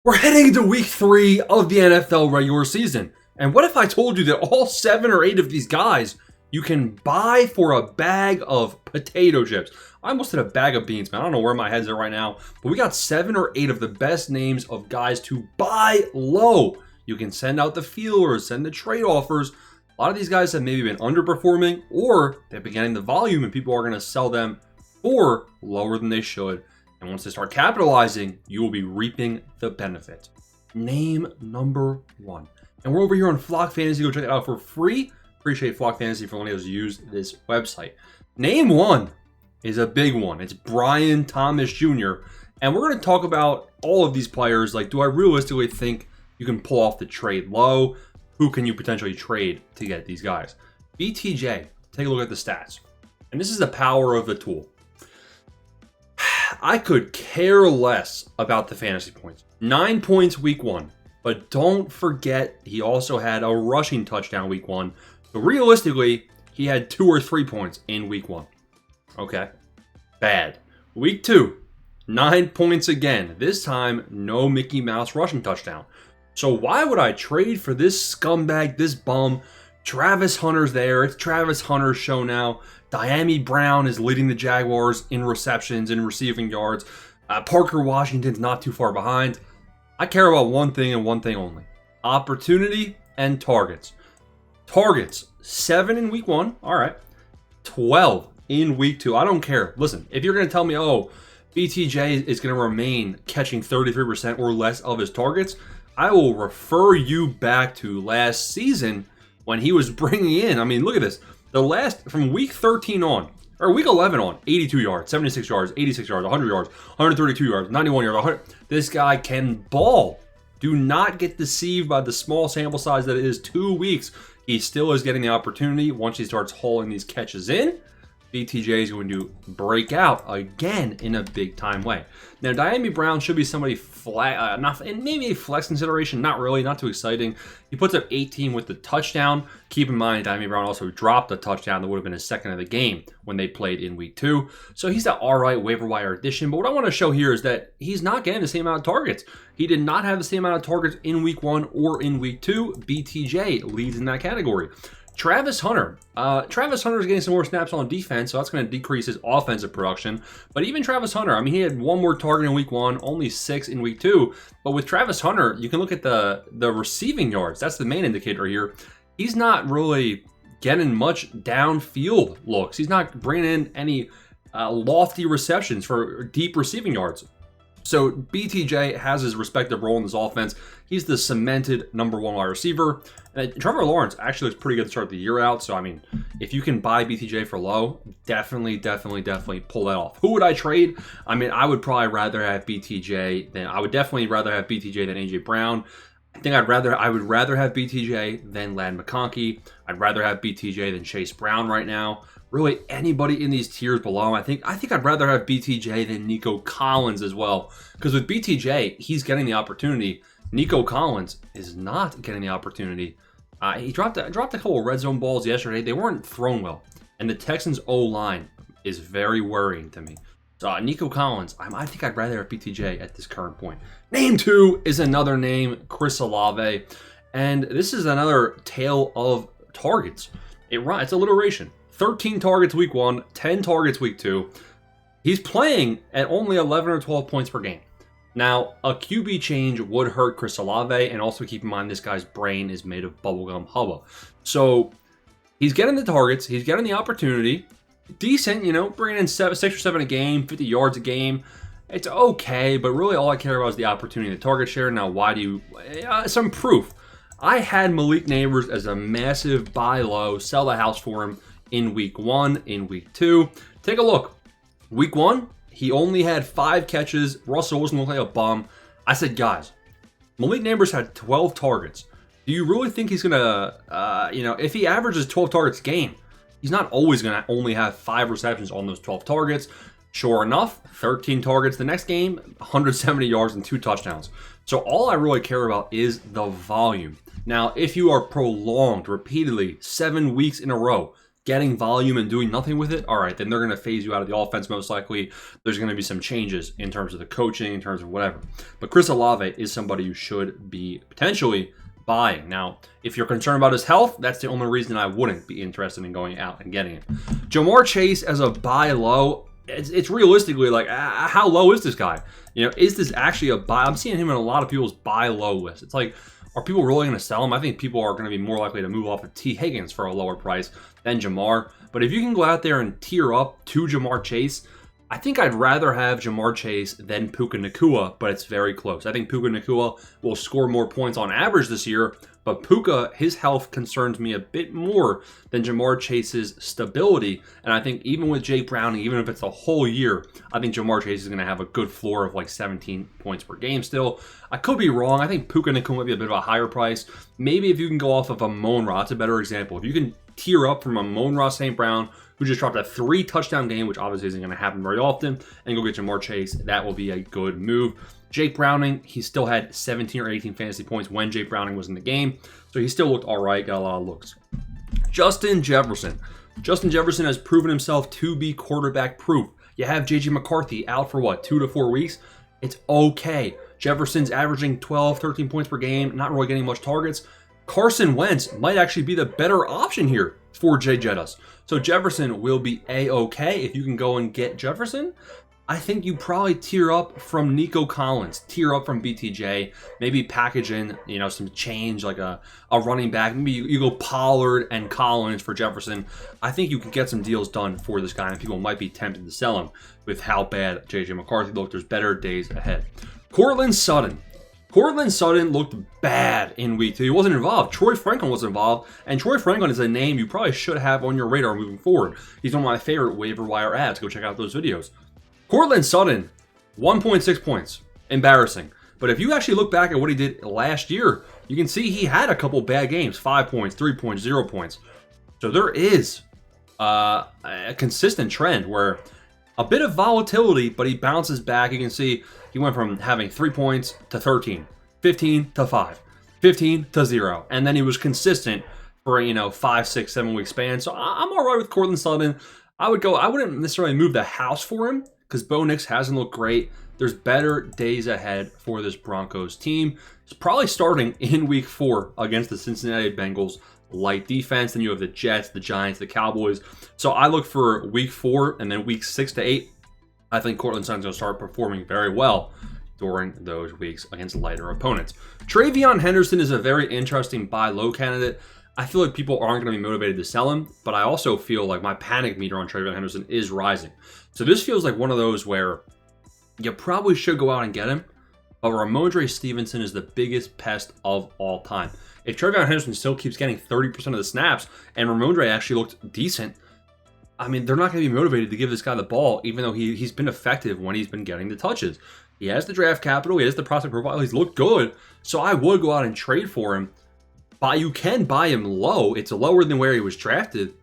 We're heading into week 3 of the NFL regular season. And what if I told you that all 7 or 8 of these guys you can buy for a bag of potato chips? I almost said a bag of beans, man. I don't know where my head's at right now. But we got 7 or 8 of the best names of guys to buy low. You can send out the feelers, send the trade offers. A lot of these guys have maybe been underperforming, or they've been getting the volume and people are going to sell them for lower than they should. And once they start capitalizing, you will be reaping the benefit. Name number 1. And we're over here on Flock Fantasy. Go check it out for free. Appreciate Flock Fantasy for letting us use this website. Name 1 is a big one. It's Brian Thomas Jr. And we're going to talk about all of these players. Like, do I realistically think you can pull off the trade low? Who can you potentially trade to get these guys? BTJ, take a look at the stats. And this is the power of the tool. I could care less about the fantasy points. 9 points week 1. But don't forget, he also had a rushing touchdown week 1. So realistically, he had 2 or 3 points in week 1. Okay? Bad. Week 2, 9 points again. This time, no Mickey Mouse rushing touchdown. So why would I trade for this scumbag, this bum? Travis Hunter's there. It's Travis Hunter's show now. Dyami Brown is leading the Jaguars in receptions and receiving yards. Parker Washington's not too far behind. I care about one thing and one thing only. Opportunity and targets. Targets, 7 in week 1. All right. 12 in week 2. I don't care. Listen, if you're going to tell me, oh, BTJ is going to remain catching 33% or less of his targets, I will refer you back to last season when he was bringing in, I mean, look at this. From week 13 on, or week 11 on, 82 yards, 76 yards, 86 yards, 100 yards, 132 yards, 91 yards, 100. This guy can ball. Do not get deceived by the small sample size that it is 2 weeks. He still is getting the opportunity once he starts hauling these catches in. BTJ is going to break out again in a big time way. Now, Dyami Brown should be somebody maybe a flex consideration. Not really, not too exciting. He puts up 18 with the touchdown. Keep in mind, Dyami Brown also dropped a touchdown that would have been his second of the game when they played in week 2. So he's an alright waiver wire addition. But what I want to show here is that he's not getting the same amount of targets. He did not have the same amount of targets in week 1 or in week 2. BTJ leads in that category. Travis Hunter. Travis Hunter is getting some more snaps on defense, so that's going to decrease his offensive production. But even Travis Hunter, I mean, he had 1 more target in week 1, only 6 in week 2. But with Travis Hunter, you can look at the receiving yards. That's the main indicator here. He's not really getting much downfield looks. He's not bringing in any lofty receptions for deep receiving yards. So BTJ has his respective role in this offense. He's the cemented number 1 wide receiver. And Trevor Lawrence actually looks pretty good to start the year out. So, I mean, if you can buy BTJ for low, definitely pull that off. Who would I trade? I mean, I would probably rather have BTJ than AJ Brown. I think I would rather have BTJ than Ladd McConkey. I'd rather have BTJ than Chase Brown right now. Really, anybody in these tiers below, I think I'd rather have BTJ than Nico Collins as well. Because with BTJ, he's getting the opportunity. Nico Collins is not getting the opportunity. He dropped a couple of red zone balls yesterday. They weren't thrown well. And the Texans' O-line is very worrying to me. So Nico Collins, I think I'd rather have BTJ at this current point. Name 2 is another name, Chris Olave. And this is another tale of targets. It's alliteration. 13 targets week 1, 10 targets week 2. He's playing at only 11 or 12 points per game. Now, a QB change would hurt Chris Olave, and also keep in mind this guy's brain is made of bubblegum hubba. So, he's getting the targets, he's getting the opportunity. Decent, bringing in 6 or 7 a game, 50 yards a game. It's okay, but really all I care about is the opportunity, the target share. Now, why do you... some proof. I had Malik Neighbors as a massive buy low, sell the house for him in week 1, in week 2. Take a look. Week 1, he only had 5 catches. Russell Wilson looked like a bum. I said, guys, Malik Neighbors had 12 targets. Do you really think he's going to, if he averages 12 targets a game, he's not always going to only have 5 receptions on those 12 targets. Sure enough, 13 targets the next game, 170 yards and 2 touchdowns. So all I really care about is the volume. Now, if you are prolonged repeatedly 7 weeks in a row getting volume and doing nothing with it, all right, then they're going to phase you out of the offense most likely. There's going to be some changes in terms of the coaching, in terms of whatever. But Chris Olave is somebody you should be potentially buying. Now, if you're concerned about his health, that's the only reason I wouldn't be interested in going out and getting him. Jamar Chase as a buy low, it's realistically like, how low is this guy? You know, is this actually a buy? I'm seeing him in a lot of people's buy low list. It's like, are people really going to sell him? I think people are going to be more likely to move off of T. Higgins for a lower price than Jamar. But if you can go out there and tier up to Jamar Chase, I think I'd rather have Jamar Chase than Puka Nacua, but it's very close. I think Puka Nacua will score more points on average this year, but Puka, his health concerns me a bit more than Jamar Chase's stability. And I think even with Jake Browning, even if it's a whole year, I think Jamar Chase is going to have a good floor of like 17 points per game still. I could be wrong. I think Puka Nacua might be a bit of a higher price. Maybe if you can go off of Amon-Ra, it's a better example. If you can tier up from Amon-Ra St. Brown, who just dropped a 3-touchdown game, which obviously isn't going to happen very often, and go get Jamar Chase, that will be a good move. Jake Browning, he still had 17 or 18 fantasy points when Jake Browning was in the game, so he still looked all right, got a lot of looks. Justin Jefferson. Justin Jefferson has proven himself to be quarterback proof. You have J.J. McCarthy out for what, 2 to 4 weeks? It's okay. Jefferson's averaging 12, 13 points per game, not really getting much targets. Carson Wentz might actually be the better option here for Jay Jettas. So Jefferson will be A-okay if you can go and get Jefferson. I think you probably tier up from Nico Collins, tier up from BTJ, maybe package in, you know, some change like a running back. Maybe you go Pollard and Collins for Jefferson. I think you can get some deals done for this guy, and people might be tempted to sell him with how bad J.J. McCarthy looked. There's better days ahead. Courtland Sutton. Courtland Sutton looked bad in week 2. He wasn't involved. Troy Franklin was involved, and Troy Franklin is a name you probably should have on your radar moving forward. He's one of my favorite waiver wire ads. Go check out those videos. Courtland Sutton, 1.6 points. Embarrassing. But if you actually look back at what he did last year, you can see he had a couple bad games. 5 points, 3 points, 0 points. So there is a consistent trend where a bit of volatility, but he bounces back. You can see he went from having 3 points to 13, 15 to 5, 15 to 0. And then he was consistent for, 5, 6, 7 week span. So I'm all right with Courtland Sutton. I wouldn't necessarily move the house for him because Bo Nix hasn't looked great. There's better days ahead for this Broncos team. It's probably starting in week 4 against the Cincinnati Bengals. Light defense. Then you have the Jets, the Giants, the Cowboys. So I look for week 4 and then week 6 to 8. I think Courtland Sutton's going to start performing very well during those weeks against lighter opponents. Travion Henderson is a very interesting buy low candidate. I feel like people aren't going to be motivated to sell him, but I also feel like my panic meter on Travion Henderson is rising. So this feels like one of those where you probably should go out and get him, but Ramondre Stevenson is the biggest pest of all time. If Travion Henderson still keeps getting 30% of the snaps and Ramondre actually looked decent, I mean, they're not going to be motivated to give this guy the ball, even though he's been effective when he's been getting the touches. He has the draft capital. He has the prospect profile. He's looked good. So I would go out and trade for him. But you can buy him low. It's lower than where he was drafted.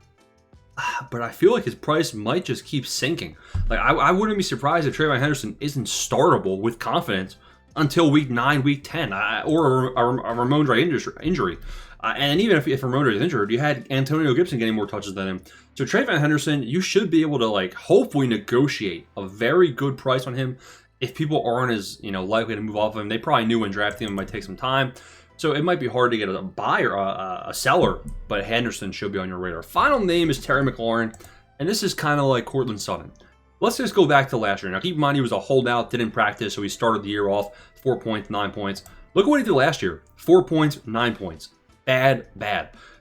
But I feel like his price might just keep sinking. Like I wouldn't be surprised if Travion Henderson isn't startable with confidence until week 9, week 10, or a Ramondre injury. And even if Ramondre is injured, you had Antonio Gibson getting more touches than him. So Travion Henderson, you should be able to hopefully negotiate a very good price on him. If people aren't as likely to move off of him, they probably knew when drafting him it might take some time. So it might be hard to get a buyer, a seller, but Henderson should be on your radar. Final name is Terry McLaurin, and this is kind of like Courtland Sutton. Let's just go back to last year. Now, keep in mind he was a holdout, didn't practice, so he started the year off 4 points, 9 points. Look at what he did last year. 4 points, 9 points. Bad.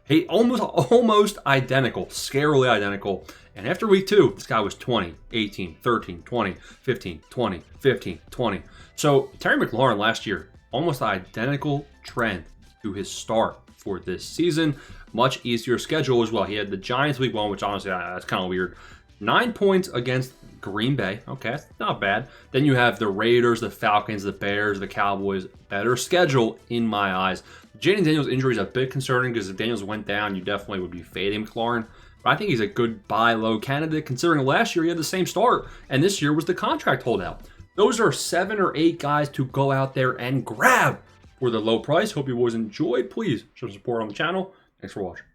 Hey, almost identical, scarily identical. And after week 2, this guy was 20, 18, 13, 20, 15, 20, 15, 20. So Terry McLaurin last year, almost identical trend to his start for this season. Much easier schedule as well. He had the Giants week 1, which honestly, that's kind of weird. 9 points against Green Bay. Okay, that's not bad. Then you have the Raiders, the Falcons, the Bears, the Cowboys. Better schedule in my eyes. Jaden Daniels' injury is a bit concerning because if Daniels went down, you definitely would be fading McLaurin. But I think he's a good buy low candidate considering last year he had the same start and this year was the contract holdout. Those are 7 or 8 guys to go out there and grab for the low price. Hope you boys enjoyed. Please show support on the channel. Thanks for watching.